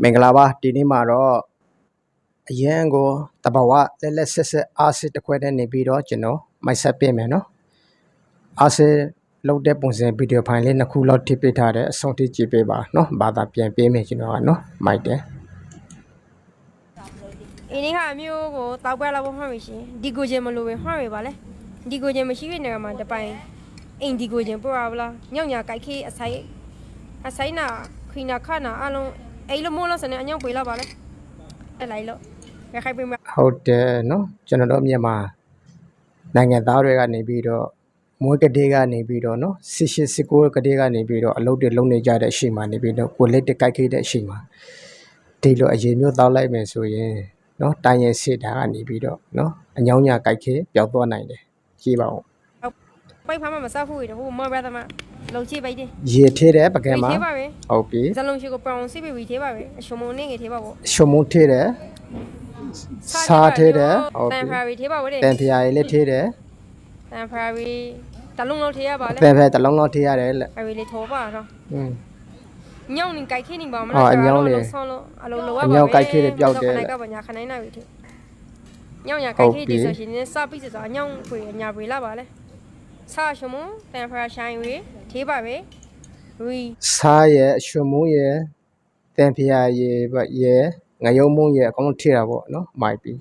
မင်္ဂလာပါဒီနေ့မှာတော့အရန်ကိုတဘာဝလက်လက်ဆက်ဆက်အားစစ်တစ်ခွဲနဲ့နေပြီးတော့ကျွန်တော်မိုက်ဆက်ပြင်မယ်နော်အားစစ်လုပ်တဲ့ပုံစံဗီဒီယိုဖိုင်လေးနှစ်ခုလောက်ထိပေးထားတဲ့အဆုံးထိကြည့်ပေးပါနော်ဘာသာပြန်ပေးမယ်ကျွန်တော်ကနော်မိုက်တယ်အင်းဒီကအမျိုးကိုတောက်ပွဲလောက်မှမရှိဒီကိုချင်းမလို့ပဲမှရပါလေဒီကိုချင်းမရှိတဲ့နေရာမှာတပိုင်အင်းဒီကိုချင်းပေါ်ပါလားညောင်ညာကြိုက်ခေးအဆိုင်နာခိနာခနာအလုံးအဲ့လိုမိုးလို့စနေအညောင်ပေးလာပါလေအဲ့လိုက်လို့ရခိုင်ပြည်မှာဟုတ်တယ်နော်ကျွန်တော်တို့မြန်မာနိုင်ငံသားတွေကနေပြီးတော့မွေးကလေးကနေပြီးတော့နော်18 19ကလေးကနေပြီးတော့အလုပ်တွေလုပ်နေကြတဲ့အချိန်မှာနေပြီးတော့ကိုလက်တက်ကြိုက်ခေးတဲ့အချိန်မှာဒီလိုအရင်မျိုးတောက်လိုက်မယ်ဆိုရင်နော်တိုင်ရစစ်တာကနေပြီးတော့နော်အညောင်းညာကြိုက်ခေပျောက်သွားနိုင်တယ်ကြည့်ပါဦးပိုက်ဖားမစားဘူးဟိုမော်ဘရသမလုံချိပိတ်တယ်ရေထဲတယ်ပကံမှာဟုတ်ပြီဇလုံးရှိကိုပရောင်စစ်ပြီးသေးပါပဲအရှုံမုံနေငယ်သေးပါပေါ့ရှုံမုံထဲတယ်စားထဲတယ်ဟုတ်ပြီတန်ဖရာရီသေးပါဘူးတန်ဖရာရီလည်းထဲတယ်တန်ဖရာရီတလုံးလောက်ထဲရပါလေတန်ဖရာတလုံးလောက်ထဲရတယ်လေအရီလေးထောပါတော့ညောင်းနေကြိုက်ခင်းနေပါမလားအညောင်းလေးဆောင်းလို့အလုံးလောပါအညောင်းကြိုက်ခင်းပျောက်တယ်ကပါညာခနိုင်နာပြီထညောင်းညာကြိုက်ခင်းဒီဆိုရှင်စပိစဆိုအညောင်းဖွေညာပွေလာပါလေစားရှုံမတန်ဖရာရှိုင်းဝေးသေးပါပဲရီစားရဲ့ရွှေမိုးရဲ့တန်ဖရာရဲ့ငရုံမုံရဲ့အကုန်လုံးထိတာပေါ့နော်မိုက်ပြီ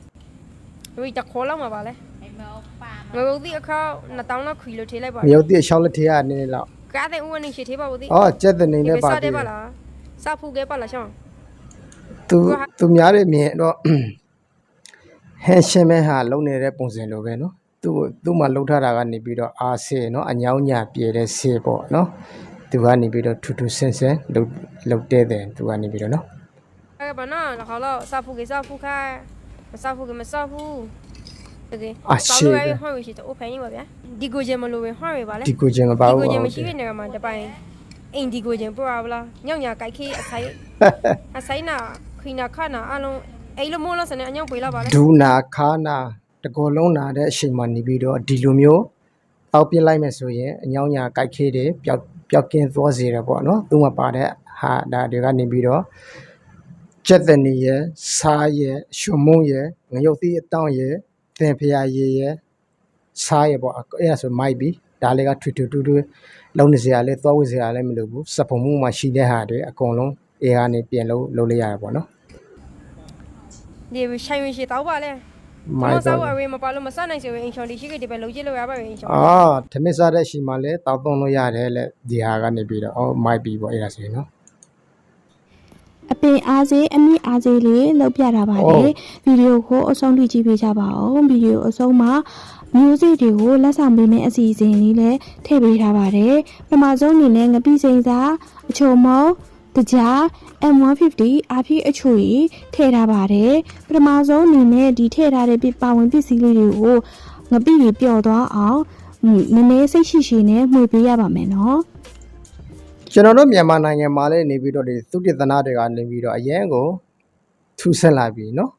ရီတခေါ်လောက်မှာပါလေငရုတ်တိအခါ2000လောက်ခွီလို့ထိလိုက်ပါငရုတ်တိအချောင်းလက်ထိရနေနေလောက်ကားတဲ့ဦးကနေရှိသေးပါဘူးတိအော်ကျက်တဲ့နေနဲ့ပါသေးပါလားစားဖူးခဲ့ပါလားရှောင်းသူများတွေမြင်တော့ဟန်ရှင်မဲဟာလုံနေတဲ့ပုံစံလိုပဲနော်သူ့မှာလှုပ်ထားတာကနေပြီးတော့အာဆေနော်အညောင်းညာပြေတဲ့ဆေးပေါ့နော်သူကနေပြီးတော့ထူးထူးဆန်းဆန်းလှုပ်တဲ့တယ်သူကနေပြီးတော့နော်အဲ့ဘာနာလာခေါ်လို့စားဖူးစားဖူးခိုင်းမစားဖူးမစားဖူးတကယ်ဆောင်းရဟောရှိတော့အဖိုင်နေပါဗျာဒီကိုချင်းမလို့ပဲဟောရပါလေဒီကိုချင်းမပါဘူးဒီကိုချင်းမရှိတဲ့နေရာမှာတပိုင်အင်းဒီကိုချင်းပေါ်ပါလားညောင်ညာကြိုက်ခေးအဆိုင်နာခိနာခနာအလုံးအဲ့လိုမိုးလို့စနေအညောင်ပေးလာပါလေဒူနာခါနာတကောလုံးနာတဲ့အချိန်မှနေပြီးတော့ဒီလိုမျိုးတောက်ပြလိုက်မယ်ဆိုရင်အညောင်းညာကြိုက်ခေးတွေပျောက်ကင်းသွားစေတယ်ပေါ့နော်သူ့မှာပါတဲ့ဟာဒါတွေကနေပြီးတော့ကျက်တဲ့နေရစားရရွှမုံရငရုတ်သီးအတောင့်ရသင်ဖျာရည်ရစားရပေါ့အဲ့ဒါဆိုမိုက်ပြီဒါလေးကထွေထွေတူတူလုံးနေစရာလဲသွားဝစ်စရာလဲမလိုဘူးစပုံမှုမှာရှိတဲ့ဟာတွေအကုန်လုံးအေးကနေပြန်လုပ်လိုက်ရတာပေါ့နော်ဒီဆိုင်ဝင်ရှိတော့ပါလေမစားဘူးအရေးမပါလို့မစားနိုင်စေရင်အင်ချော်ဒီရှိခဲ့ဒီပဲလုံးကြည့်လို့ရပါပဲအင်ချော်ထမင်းစားတဲ့ရှိမှလဲတောက်သုံးလို့ရတယ်လေဒီဟာကနေပြီးတော့မိုက်ပြီပေါ့အဲ့ဒါဆိုရင်နော်အပင်အားစေးအမြင့်အားစေးလေးလောက်ပြတာပါလေဗီဒီယိုကိုအဆုံးထိကြည့်ပေးကြပါအောင်ဗီဒီယိုအဆုံးမှာမျိုးစေ့တွေကိုလက်ဆောင်ပေးမယ့်အစီအစဉ်လေးလည်းထည့်ပေးထားပါတယ်ပထမဆုံးအနေနဲ့ငပိစိန်စာအချိုမုံတကြား M150 အားဖြည့်အချိုကြီးထည့်ထားပါတယ်ပထမဆုံးအနေနဲ့ဒီထည့်ထားတဲ့ပါဝင်ပစ္စည်းလေးတွေကိုငပိတွေပျော်သွားအောင်နည်းနည်းစိတ်ရှိရှိနဲ့မှွေပေးရပါမယ်နော်ကျွန်တော်တို့မြန်မာနိုင်ငံမှာလည်းနေပြီးတော့ဒီသုတေသနတွေကနေပြီးတော့အရန်ကိုထူးဆန်းလာပြီနော်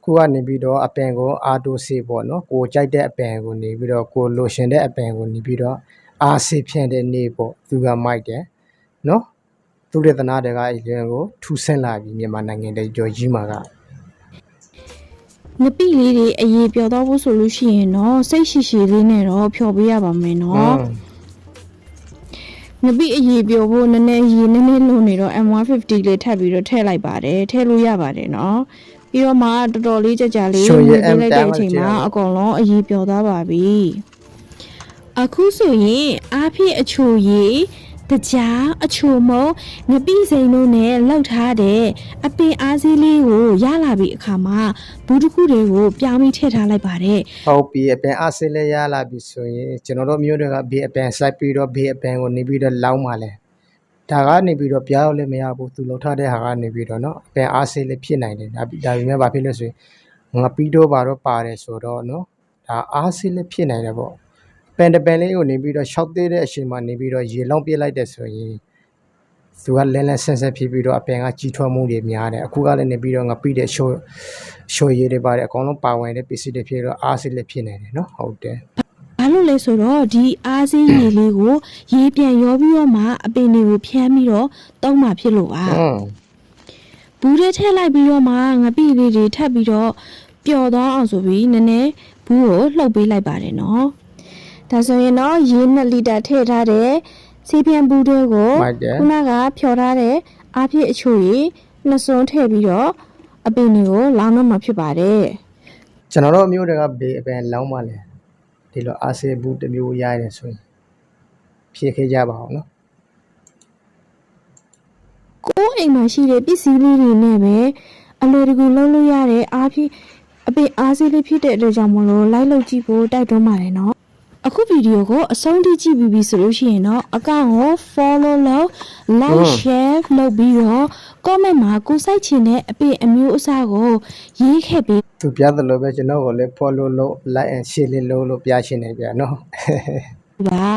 ခုကနေပြီးတော့အပင်ကိုအာတိုဆေးပေါ့နော်ကိုကြိုက်တဲ့အပင်ကိုနေပြီးတော့ကိုလိုရှင်တဲ့အပင်ကိုနေပြီးတော့အာဆေးဖြန့်တဲ့နေပေါ့သူကမိုက်တယ်နော်သုတေသနတွေကအရန်ကိုထူးဆန်းလာပြီမြန်မာနိုင်ငံတွေကြော်ကြီးမှာကငပိလေးတွေအရေးပြောတော့ဖို့ဆိုလို့ရှိရင်တော့စိတ်ရှိရှိလေးနဲ့တော့ဖြော်ပေးရပါမယ်နော်ငပိအရေးပြောဖို့နည်းနည်းရေနည်းနည်းလုံနေတော့ M150 လေးထပ်ပြီးတော့ထည့်လိုက်ပါတယ်ထည့်လို့ရပါတယ်နော်ပြီးတော့မှတော်တော်လေးကြကြလေးရွှေရ လိုက်တဲ့အချိန်မှာအကုန်လုံးအရေးပြောသွားပါပြီအခုဆိုရင်အားဖြည့်အချိုရည်တကြားအချိုမုံငပိစိန်တို့နဲ့လောက်ထားတဲ့အပင်အားစေးလေးကိုရလာပြီးအခါမှာဘူးတစ်ခုတွေကိုပြောင်းပြီးထည့်ထားလိုက်ပါတယ်ဟုတ်ပြီအပင်အားစေးလေးရလာပြီဆိုရင်ကျွန်တော်တို့မျိုးတွေကဘေးအပင်စိုက်ပြီးတော့ဘေးအပင်ကိုနေပြီးတော့လောင်းပါလဲဒါကနေပြီးတော့ပြောင်းလည်းမရဘူးသူလောက်ထားတဲ့ဟာကနေပြီးတော့เนาะအပင်အားစေးလေးဖြစ်နိုင်တယ်ဒါပေမဲ့ဘာဖြစ်လို့ဆိုရင်ငပီးတော့ဘာတော့ပါတယ်ဆိုတော့เนาะဒါအားစေးလေးဖြစ်နိုင်တယ်ပေါ့ပန်တပန်လေးကိုနေပြီးတော့ရှောက်သေးတဲ့အချိန်မှာနေပြီးတော့ရေလောင်းပြလိုက်တဲ့ဆိုရင်သူကလဲလဲဆန်းဆန်းဖြစ်ပြီးတော့အပင်ကကြီးထွားမှုတွေများတယ်အခုကလည်းနေပြီးတော့ငါပြီးတဲ့ရှိုးရည်တွေပါတယ်အကောင်လုံးပါဝင်တဲ့ပစ္စည်းတွေဖြစ်တော့အားစိလည်းဖြစ်နေတယ်နော်ဟုတ်တယ်ဘာလို့လဲဆိုတော့ဒီအားစိရည်လေးကိုရေပြန်ရောပြီးတော့မှအပင်တွေကိုဖြန်းပြီးတော့တောင်းမှဖြစ်လို့ပါ ဘူးထဲထည့်လိုက်ပြီးတော့မှငပိလေးတွေထပ်ပြီးတော့ပျော်သွားအောင်ဆိုပြီးနည်းနည်းဘူးကိုလှုပ်ပေးလိုက်ပါတယ်နော်ဒါဆိုရင်တော့ရေ2လီတာထည့်ထားတဲ့စီးပြန်ဘူးတွေကိုခုနကဖြော်ထားတဲ့အားဖြည့်အချိုရည်2စွန်းထည့်ပြီးတော့အပင်တွေကိုလောင်းတော့မှာဖြစ်ပါတယ် ကျွန်တော်တို့မျိုးတွေကဘေးအပင်လောင်းပါလေဒီလိုအာဆေဘူးတစ်မျိုးရရတယ်ဆိုရင်ဖြည့်ခဲ့ကြပါအောင်နော် ကိုယ်အိမ်မှာရှိတဲ့ပစ္စည်းလေးတွေနဲ့ပဲအလွယ်တကူလုပ်လို့ရတဲ့အားဖြင့်အပင်အားစေးလေးဖြစ်တဲ့အတွက်ကြောင့်မလို့လိုက်လုပ်ကြည့်ဖို့တိုက်တွန်းပါတယ်နော်အခုဗီဒီယိုကိုအဆုံးထိကြည့်ပြီးပြီဆိုလို့ရှိရင်တော့အကောင့်ကို follow လုပ် like share လုပ်ပြီးတော့ comment မှာကိုစိုက်ချင်တဲ့အပင်အမျိုးအစားကိုရေးခဲ့ပြီး သူပြသလိုပဲကျွန်တော်ကိုလည်း follow လုပ် like and share လေးလုပ်လို့ပြရှင်းနေပြနော် ပါ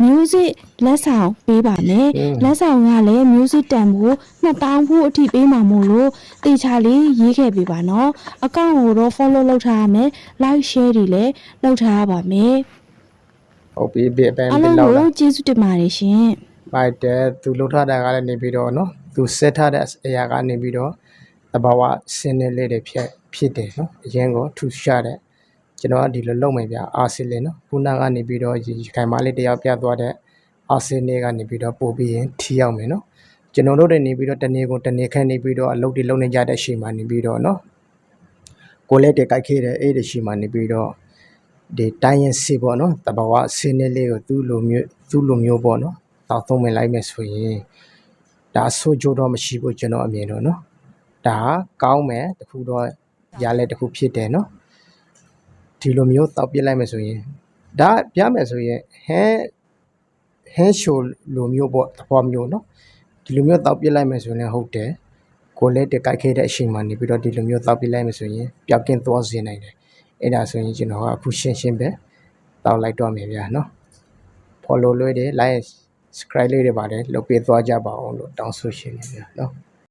music လက်ဆောင်ပေးပါမယ်လက်ဆောင်ကလည်း music တန်ဖို့2000ဖို့အထိပေးမှာမို့လို့တေချာလေးရေးခဲ့ပေးပါနော်အကောင့်ကိုတော့ follow လုပ်ထားရမယ် like share တွေလည်းလုပ်ထားရပါမယ် ဟုတ်ပြီဘေးအပင် အား ပြ လုံး လောက်လာ ကိုကျေးဇူးတင်ပါတယ်ရှင် ပါတယ်သူလှုပ်ထားတာကလည်းနေပြီးတော့နော်သူဆက်ထားတဲ့အရာကနေပြီးတော့တဘာဝစင်းနေလေးတွေဖြစ်တယ်နော်အရင်ကထူရှာတဲ့ကျွန်တော်ကဒီလိုလုပ်မယ်ဗျအာဆီလေးနော်ခုနကနေပြီးတော့ဒီခိုင်မလေးတယောက်ပြသွားတဲ့အာဆီနေကနေပြီးတော့ပို့ပြီးရင်ထီရောက်မယ်နော်ကျွန်တော်တို့တွေနေပြီးတော့တနေ့ကိုတနေ့ခန့်နေပြီးတော့အလုပ်တွေလုပ်နေကြတဲ့ချိန်မှာနေပြီးတော့နော်ကိုလက်တွေကြိုက်ခဲ့တဲ့အဲ့ဒီချိန်မှာနေပြီးတော့ဒီတိုင်းရင်စီပေါ့နော်တဘာဝစင်းနေလေးကိုသူ့လိုမျိုးပေါ့နော်တောက်သုံးမလိုက်မယ်ဆိုရင်ဒါဆိုကြတော့မရှိဘူးကျွန်တော်အမြင်တော့နော်ဒါကောင်းမယ်တခုတော့ရလဲတခုဖြစ်တယ်နော်ဒီလိုမျိုးတောက်ပြစ်လိုက်မယ်ဆိုရင်ဒါပြမယ်ဆိုရင်ဟဲရှိုလိုမျိုးပေါ့သဘောမျိုးနော်ဒီလိုမျိုးတောက်ပြစ်လိုက်မယ်ဆိုရင်ဟုတ်တယ်ကိုလက်တကြိုက်ခဲ့တဲ့အချိန်မှာနေပြီးတော့ဒီလိုမျိုးတောက်ပြစ်လိုက်မယ်ဆိုရင်ပျောက်ကင်းသွားစေနိုင်တယ်အဲ့ဒါဆိုရင်ကျွန်တော်ကအခုရှင်းပဲတောက်လိုက်တော့မယ်ဗျာနော် follow လုပ်တယ် like subscribe လေးတွေပါတယ်လုပ်ပေးသွားကြပါအောင်လို့တောင်းဆိုရှင်နေဗျာနော်